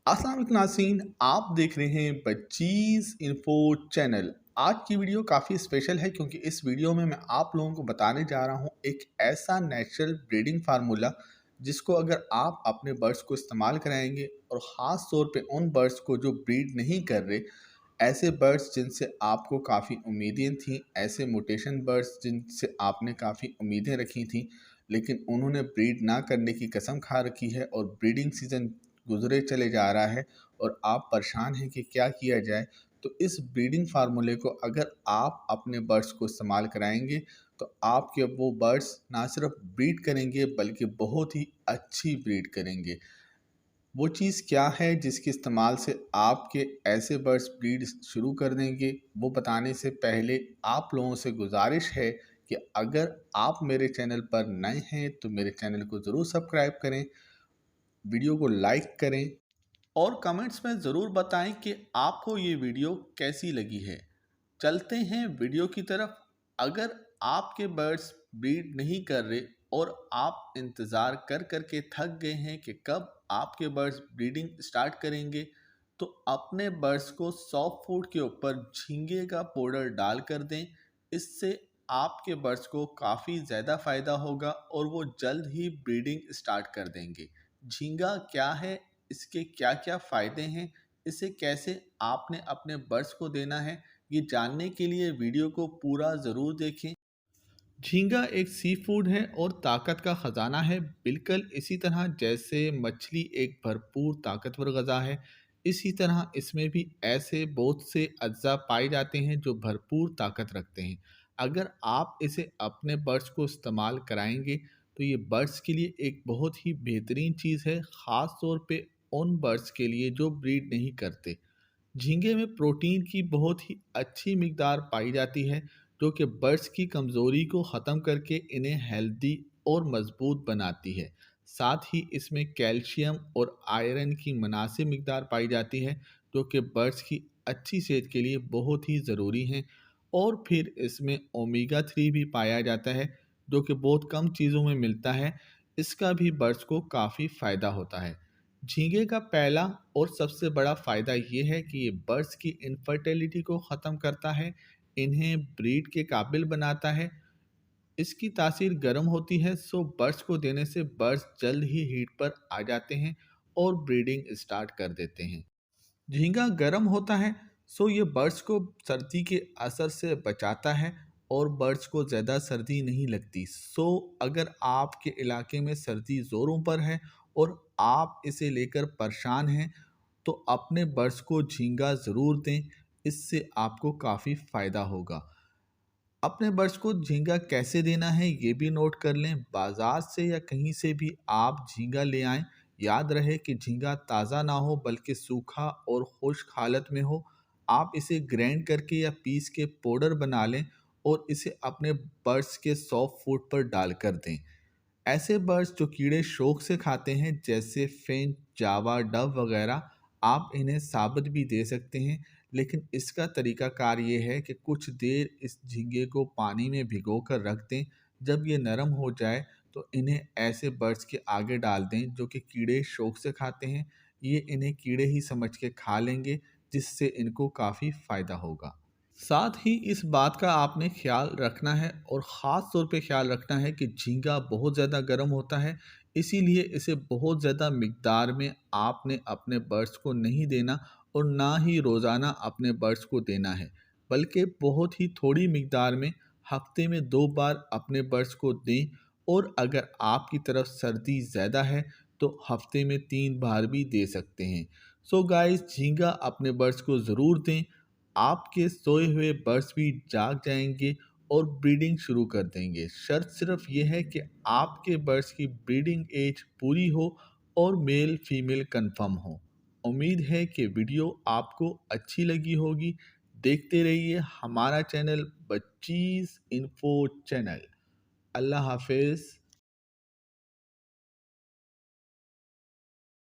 अस्सलाम वालेकुम नाज़रीन, आप देख रहे हैं बच्चीज़ इन्फो चैनल। आज की वीडियो काफ़ी स्पेशल है क्योंकि इस वीडियो में मैं आप लोगों को बताने जा रहा हूँ एक ऐसा नेचुरल ब्रीडिंग फार्मूला जिसको अगर आप अपने बर्ड्स को इस्तेमाल कराएंगे और ख़ास तौर पे उन बर्ड्स को जो ब्रीड नहीं कर रहे, ऐसे बर्ड्स जिनसे आपको काफ़ी उम्मीदें थीं, ऐसे म्यूटेशन बर्ड्स जिनसे आपने काफ़ी उम्मीदें रखी थीं लेकिन उन्होंने ब्रीड ना करने की कसम खा रखी है और ब्रीडिंग सीज़न गुजरे चले जा रहा है और आप परेशान हैं कि क्या किया जाए। तो इस ब्रीडिंग फार्मूले को अगर आप अपने बर्ड्स को इस्तेमाल कराएंगे तो आपके वो बर्ड्स ना सिर्फ ब्रीड करेंगे बल्कि बहुत ही अच्छी ब्रीड करेंगे। वो चीज़ क्या है जिसके इस्तेमाल से आपके ऐसे बर्ड्स ब्रीड शुरू कर देंगे, वो बताने से पहले आप लोगों से गुजारिश है कि अगर आप मेरे चैनल पर नए हैं तो मेरे चैनल को ज़रूर सब्सक्राइब करें, वीडियो को लाइक करें और कमेंट्स में ज़रूर बताएं कि आपको ये वीडियो कैसी लगी है। चलते हैं वीडियो की तरफ। अगर आपके बर्ड्स ब्रीड नहीं कर रहे और आप इंतज़ार कर कर के थक गए हैं कि कब आपके बर्ड्स ब्रीडिंग स्टार्ट करेंगे, तो अपने बर्ड्स को सॉफ्ट फूड के ऊपर झींगे का पाउडर डाल कर दें। इससे आपके बर्ड्स को काफ़ी ज़्यादा फ़ायदा होगा और वो जल्द ही ब्रीडिंग स्टार्ट कर देंगे। झींगा क्या है, इसके क्या क्या फ़ायदे हैं, इसे कैसे आपने अपने बर्ड्स को देना है, ये जानने के लिए वीडियो को पूरा ज़रूर देखें। झींगा एक सी फूड है और ताकत का ख़जाना है, बिल्कुल इसी तरह जैसे मछली एक भरपूर ताकतवर ग़ज़ा है, इसी तरह इसमें भी ऐसे बहुत से अज्जा पाए जाते हैं जो भरपूर ताकत रखते हैं। अगर आप इसे अपने बर्ड्स को इस्तेमाल कराएंगे तो ये बर्ड्स के लिए एक बहुत ही बेहतरीन चीज़ है, ख़ास तौर पे उन बर्ड्स के लिए जो ब्रीड नहीं करते। झींगे में प्रोटीन की बहुत ही अच्छी मिकदार पाई जाती है जो कि बर्ड्स की कमज़ोरी को ख़त्म करके इन्हें हेल्दी और मज़बूत बनाती है। साथ ही इसमें कैल्शियम और आयरन की मुनासिब मिकदार पाई जाती है जो कि बर्ड्स की अच्छी सेहत के लिए बहुत ही ज़रूरी हैं। और फिर इसमें ओमेगा 3 भी पाया जाता है जो कि बहुत कम चीज़ों में मिलता है, इसका भी बर्ड्स को काफ़ी फ़ायदा होता है। झींगे का पहला और सबसे बड़ा फ़ायदा ये है कि ये बर्ड्स की इनफर्टिलिटी को ख़त्म करता है, इन्हें ब्रीड के काबिल बनाता है। इसकी तासीर गर्म होती है, सो बर्ड्स को देने से बर्ड्स जल्द ही हीट पर आ जाते हैं और ब्रीडिंग स्टार्ट कर देते हैं। झींगा गर्म होता है, सो ये बर्ड्स को सर्दी के असर से बचाता है और बर्ड्स को ज़्यादा सर्दी नहीं लगती। सो अगर आपके इलाके में सर्दी ज़ोरों पर है और आप इसे लेकर परेशान हैं तो अपने बर्ड्स को झींगा ज़रूर दें, इससे आपको काफ़ी फ़ायदा होगा। अपने बर्ड्स को झींगा कैसे देना है ये भी नोट कर लें। बाज़ार से या कहीं से भी आप झींगा ले आएं, याद रहे कि झींगा ताज़ा ना हो बल्कि सूखा और खुश्क हालत में हो। आप इसे ग्राइंड करके या पीस के पाउडर बना लें और इसे अपने बर्ड्स के सॉफ्ट फूड पर डाल कर दें। ऐसे बर्ड्स जो कीड़े शौक से खाते हैं जैसे फिंच, जावा, डव वगैरह, आप इन्हें साबुत भी दे सकते हैं, लेकिन इसका तरीकाकार ये है कि कुछ देर इस झींगे को पानी में भिगो कर रख दें। जब ये नरम हो जाए तो इन्हें ऐसे बर्ड्स के आगे डाल दें जो कि कीड़े शौक से खाते हैं। ये इन्हें कीड़े ही समझ के खा लेंगे जिससे इनको काफ़ी फ़ायदा होगा। साथ ही इस बात का आपने ख्याल रखना है और ख़ास तौर पे ख्याल रखना है कि झींगा बहुत ज़्यादा गर्म होता है, इसीलिए इसे बहुत ज़्यादा मिक़दार में आपने अपने बर्ड्स को नहीं देना और ना ही रोज़ाना अपने बर्ड्स को देना है, बल्कि बहुत ही थोड़ी मिक़दार में हफ़्ते में 2 बार अपने बर्ड्स को दें। और अगर आपकी तरफ सर्दी ज़्यादा है तो हफ़्ते में 3 बार भी दे सकते हैं। सो गाइस, झींगा अपने बर्ड्स को ज़रूर दें, आपके सोए हुए बर्ड्स भी जाग जाएंगे और ब्रीडिंग शुरू कर देंगे। शर्त सिर्फ ये है कि आपके बर्ड्स की ब्रीडिंग एज पूरी हो और मेल फीमेल कंफर्म हो। उम्मीद है कि वीडियो आपको अच्छी लगी होगी। देखते रहिए हमारा चैनल बच्चीज़ इन्फो चैनल। अल्लाह हाफिज़।